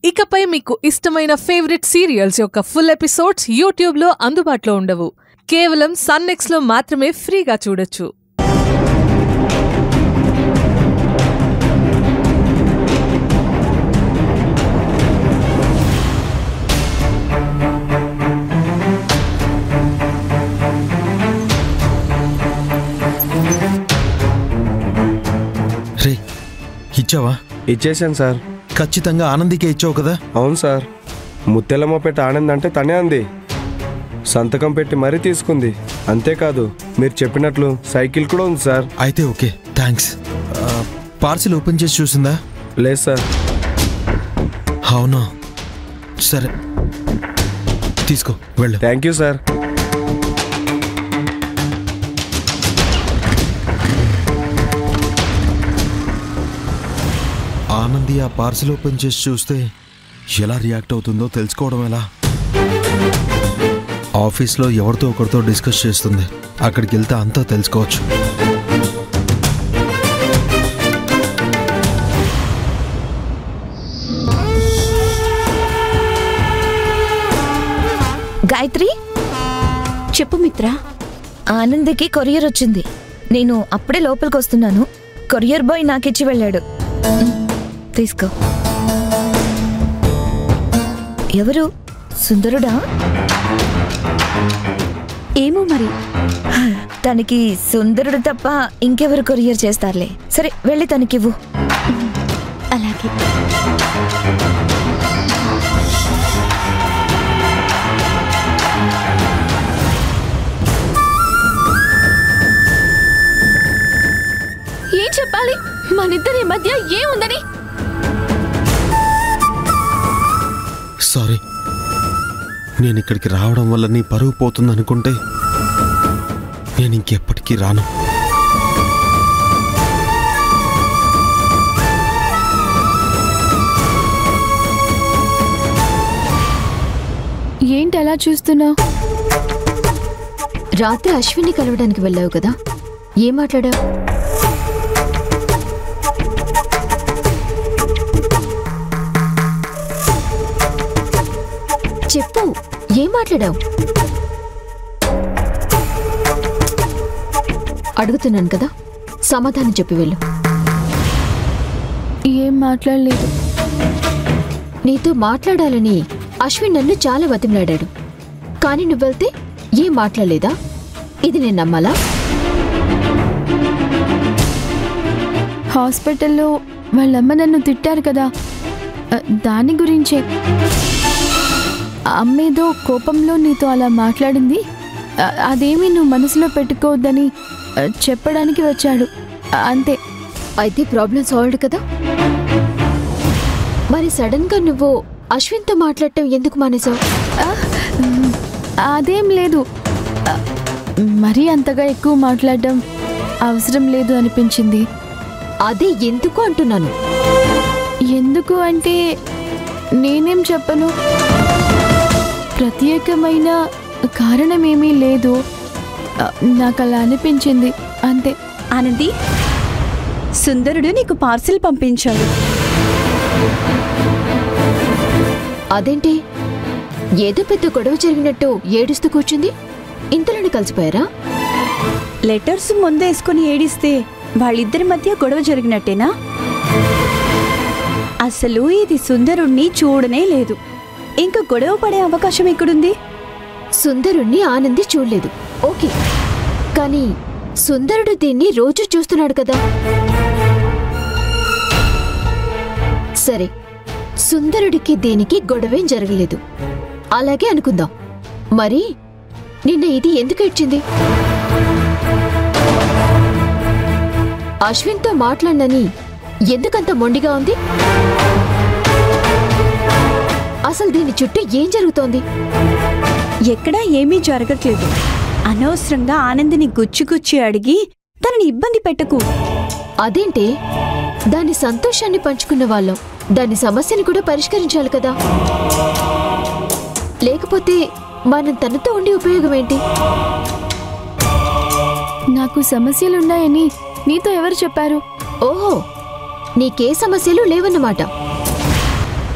ఇకపై మీకు ఇష్టమైన ఫేవరెట్ సీరియల్స్ యొక్క ఫుల్ ఎపిసోడ్స్ యూట్యూబ్లో అందుబాటులో ఉండవు. కేవలం సన్నెక్స్లో మాత్రమే ఫ్రీగా చూడొచ్చు. రే, ఇచ్చావా? ఇచ్చేసాను సార్. ఖచ్చితంగా ఆనందికే ఇచ్చావు కదా? అవును సార్. ముత్తెలమ్మ పెట్టి ఆనంద్ అంటే తనే అంది. సంతకం పెట్టి మరీ తీసుకుంది. అంతేకాదు మీరు చెప్పినట్లు సైకిల్ కూడా ఉంది సార్. అయితే ఓకే, థ్యాంక్స్. పార్సిల్ ఓపెన్ చేసి చూసిందా? లేదు సార్. అవునా, సరే తీసుకో, వెళ్ళు. Thank you sir. ఆనంది ఆ పార్సిల్ ఓపెన్ చేసి చూస్తే ఎలా రియాక్ట్ అవుతుందో తెలుసుకోవడం ఎలా? ఆఫీస్లో ఎవరితో ఒకరితో డిస్కస్ చేస్తుంది. అక్కడికి వెళ్తే అంతా తెలుసుకోవచ్చు. గాయత్రి, చెప్పు మిత్ర. ఆనందికి కొరియర్ వచ్చింది. నేను అప్పుడే లోపలికి వస్తున్నాను. కొరియర్ బాయ్ నాకిచ్చి వెళ్ళాడు. తీసుకో. ఎవరు? సుందరుడా? ఏమో మరి. తనకి సుందరుడు తప్ప ఇంకెవరు కొరియర్ చేస్తారులే. సరే, వెళ్ళి తనకివ్వు. అలాగే. ఏం చెప్పాలి? మనిద్దరి మధ్య ఏముందని? సారీ, నేను ఇక్కడికి రావడం వల్ల నీ పరువు పోతుందనుకుంటే నేను ఇంకెప్పటికీ రాను. ఏంటి అలా చూస్తున్నావు? రాత్రి అశ్విని కలవడానికి వెళ్ళావు కదా, ఏం మాట్లాడావు? చెప్పు, ఏం మాట్లాడావు? అడుగుతున్నాను కదా, సమాధానం చెప్పి వెళ్ళు. ఏం మాట్లాడలేదు. నీతో మాట్లాడాలని అశ్విన్ నన్ను చాలా బతిమలాడాడు. కానీ నువ్వు వెళ్తే ఏం మాట్లాడలేదా? ఇది నేను నమ్మాలా? హాస్పిటల్లో వాళ్ళమ్మ నన్ను తిట్టారు కదా, దాని గురించే. అమ్మేదో కోపంలో నీతో అలా మాట్లాడింది. అదేమీ నువ్వు మనసులో పెట్టుకోవద్దని చెప్పడానికి వచ్చాడు, అంతే. అయితే ప్రాబ్లం సాల్వ్డ్ కదా. మరి సడన్ గా నువ్వు అశ్విన్తో మాట్లాడటం ఎందుకు మానేశావు? అదేం లేదు, మరీ అంతగా ఎక్కువ మాట్లాడడం అవసరం లేదు అనిపించింది. అదే ఎందుకు అంటున్నాను. ఎందుకు అంటే నేనేం చెప్పను. ప్రత్యేకమైన కారణమేమీ లేదు, నాకు అలా అనిపించింది, అంతే. ఆనంది, సుందరుడు నీకు పార్సిల్ పంపించాడు. అదేంటి, ఏదో పెద్ద గొడవ జరిగినట్టు ఏడుస్తూ కూర్చుంది. ఇంతలోనే కలిసిపోయారా? లెటర్స్ ముందేసుకుని ఏడిస్తే వాళ్ళిద్దరి మధ్య గొడవ జరిగినట్టేనా? అసలు ఇది సుందరుణ్ణి చూడనే లేదు. ఇంకా గొడవ పడే అవకాశం ఎక్కడుంది? సుందరుణ్ణి ఆనంది చూడలేదు, ఓకే. కానీ సుందరుడు దీన్ని రోజు చూస్తున్నాడు కదా. సరే, సుందరుడికి దీనికి గొడవేం జరగలేదు, అలాగే అనుకుందాం. మరి నిన్న ఇది ఎందుకు ఏడ్చింది? అశ్విన్తో మాట్లాడనని ఎందుకంత మొండిగా ఉంది? అసలు దీని చుట్టూ ఏం జరుగుతోంది? ఎక్కడా ఏమీ జరగట్లేదు. అనవసరంగా ఆనందిని గుచ్చి అడిగి తనని ఇబ్బంది పెట్టకు. అదేంటే, దాని సంతోషాన్ని పంచుకున్న వాళ్ళం దాని సమస్యని కూడా పరిష్కరించాలి కదా. లేకపోతే మనం తనతో ఉండే ఉపయోగం ఏంటి? నాకు సమస్యలున్నాయని నీతో ఎవరు చెప్పారు? ఓహో, నీకే సమస్యలు లేవన్నమాట.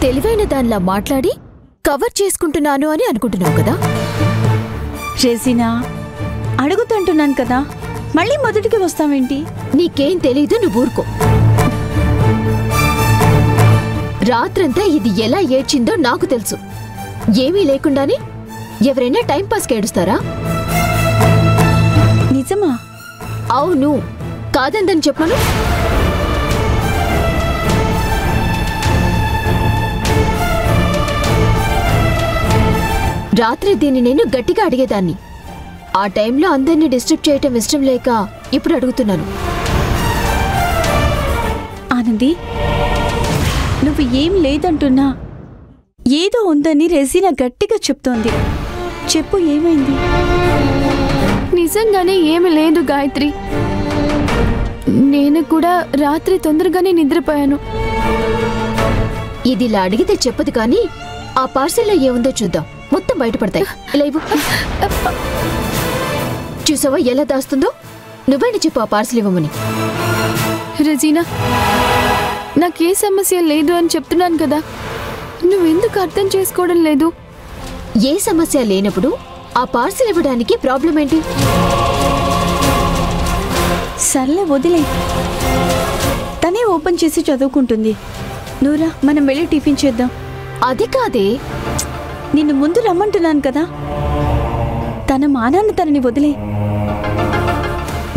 తెలివైన దానిలా మాట్లాడి కవర్ చేసుకుంటున్నాను అని అనుకుంటున్నావు కదా? రెజీనా, అడుగుతుంటున్నాను కదా, మళ్ళీ మొదటికి వస్తావేంటి? నీకేం తెలీదు, నువ్వు ఊరుకో. రాత్రంతా ఇది ఎలా ఏడ్చిందో నాకు తెలుసు. ఏమీ లేకుండానే ఎవరైనా టైంపాస్కి ఏడుస్తారా? నిజమా? అవును, కాదందని చెప్పను. రాత్రి దీన్ని నేను గట్టిగా అడిగేదాన్ని. ఆ టైంలో అందరినీ డిస్టర్బ్ చేయటం ఇష్టం లేక ఇప్పుడు అడుగుతున్నాను. ఆనంది, నువ్వు ఏం లేదంటున్నా ఏదో ఉందని రెజీనా గట్టిగా చెప్తోంది. చెప్పు, ఏమైంది? నిజంగానే ఏమి లేదు గాయత్రి. నేను కూడా రాత్రి తొందరగానే నిద్రపోయాను. ఇది ఇలా అడిగితే చెప్పదు కానీ ఆ పార్సెల్లో ఏముందో చూద్దాం. మొత్తం బయటపడతాయి. ఇలా ఇవ్వు. చూసావా ఎలా దాస్తుందో? నువ్వేంటి చెప్పు ఆ పార్సెల్ ఇవ్వమని. రెజీనా, నాకే సమస్య లేదు అని చెప్తున్నాను కదా, నువ్వెందుకు అర్థం చేసుకోవడం లేదు? ఏ సమస్య లేనప్పుడు ఆ పార్సెల్ ఇవ్వడానికి ప్రాబ్లం ఏంటి? సర్లే వదిలే, తనే ఓపెన్ చేసి చదువుకుంటుంది. నూరా, మనం వెళ్ళి టిఫిన్ చేద్దాం. అది కాదే, నిన్ను ముందు రమ్మంటున్నాను కదా. తన మానాన్ని తనని వదిలే,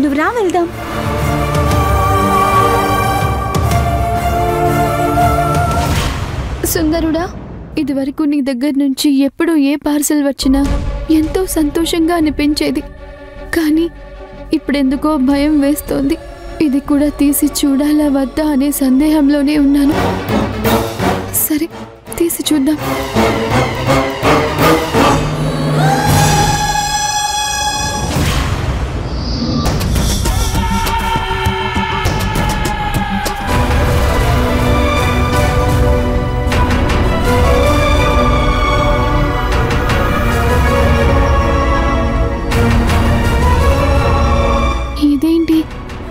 నువ్వు రా వెళ్దాం. సుందరుడా, ఇదివరకు నీ దగ్గర నుంచి ఎప్పుడు ఏ పార్సెల్ వచ్చినా ఎంతో సంతోషంగా అనిపించేది. కానీ ఇప్పుడెందుకో భయం వేస్తోంది. ఇది కూడా తీసి చూడాలా వద్దా అనే సందేహంలోనే ఉన్నాను. సరే, తీసి చూద్దాం. ఇదేంటి,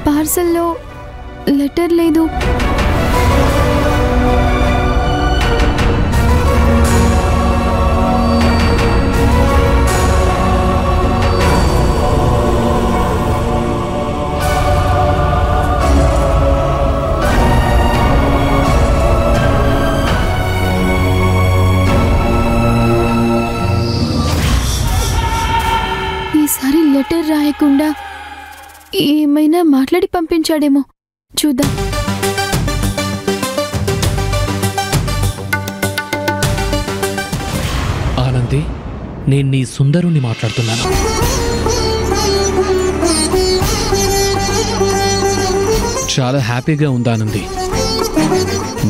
పార్సల్లో లెటర్ లేదు. ఈసారి లెటర్ రాయకుండా ఏమైనా మాట్లాడి పంపించాడేమో, చూద్దాం. ఆనంది, నేను నీ సుందరుని మాట్లాడుతున్నాను. చాలా హ్యాపీగా ఉంది ఆనంది.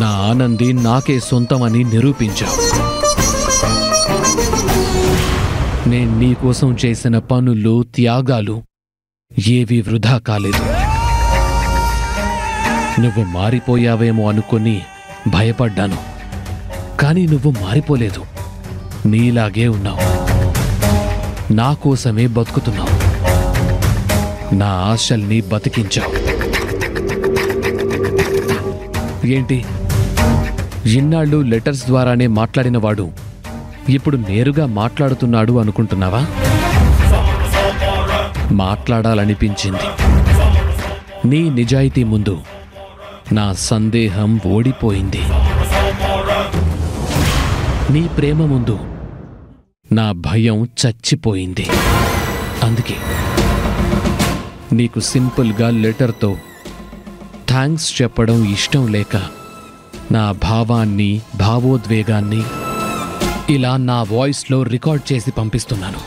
నా ఆనంది నాకే సొంతమని నిరూపించావు. నేను నీకోసం చేసిన పనులు, త్యాగాలు ఏవీ వృధా కాలేదు. నువ్వు మారిపోయావేమో అనుకుని భయపడ్డాను, కానీ నువ్వు మారిపోలేదు. నీలాగే ఉన్నావు. నా కోసమే బతుకుతున్నావు. నా ఆశల్ని బతికించావు. ఏంటి, ఇన్నాళ్ళు లెటర్స్ ద్వారానే మాట్లాడినవాడు ఇప్పుడు నేరుగా మాట్లాడుతున్నాడు అనుకుంటున్నావా? మాట్లాడాలనిపించింది. నీ నిజాయితీ ముందు నా సందేహం ఓడిపోయింది. నీ ప్రేమ ముందు నా భయం చచ్చిపోయింది. అందుకే నీకు సింపుల్గా లెటర్తో థ్యాంక్స్ చెప్పడం ఇష్టం లేక నా భావాన్ని, భావోద్వేగాన్ని ఇలా నా వాయిస్లో రికార్డ్ చేసి పంపిస్తున్నాను.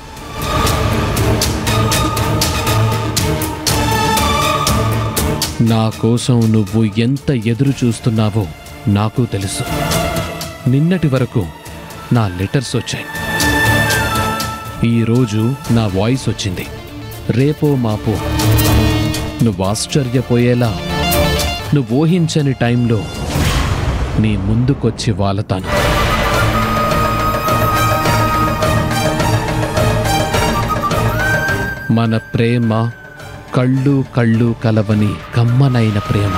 నా కోసం నువ్వు ఎంత ఎదురు చూస్తున్నావో నాకు తెలుసు. నిన్నటి వరకు నా లెటర్స్ వచ్చాయి. ఈరోజు నా వాయిస్ వచ్చింది. రేపో మాపో నువ్వు ఆశ్చర్యపోయేలా, నువ్వు ఊహించని టైంలో నీ ముందుకొచ్చి వాలతాను. మన ప్రేమ కళ్ళు కళ్ళు కలవని కమ్మనైన ప్రేమ,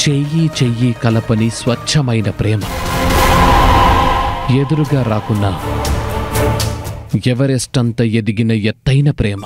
చెయ్యి చెయ్యి కలపని స్వచ్ఛమైన ప్రేమ. ఎదురుగా రాకున్నా ఎవరెస్ట్ అంత ఎదిగిన ఎత్తైన ప్రేమ.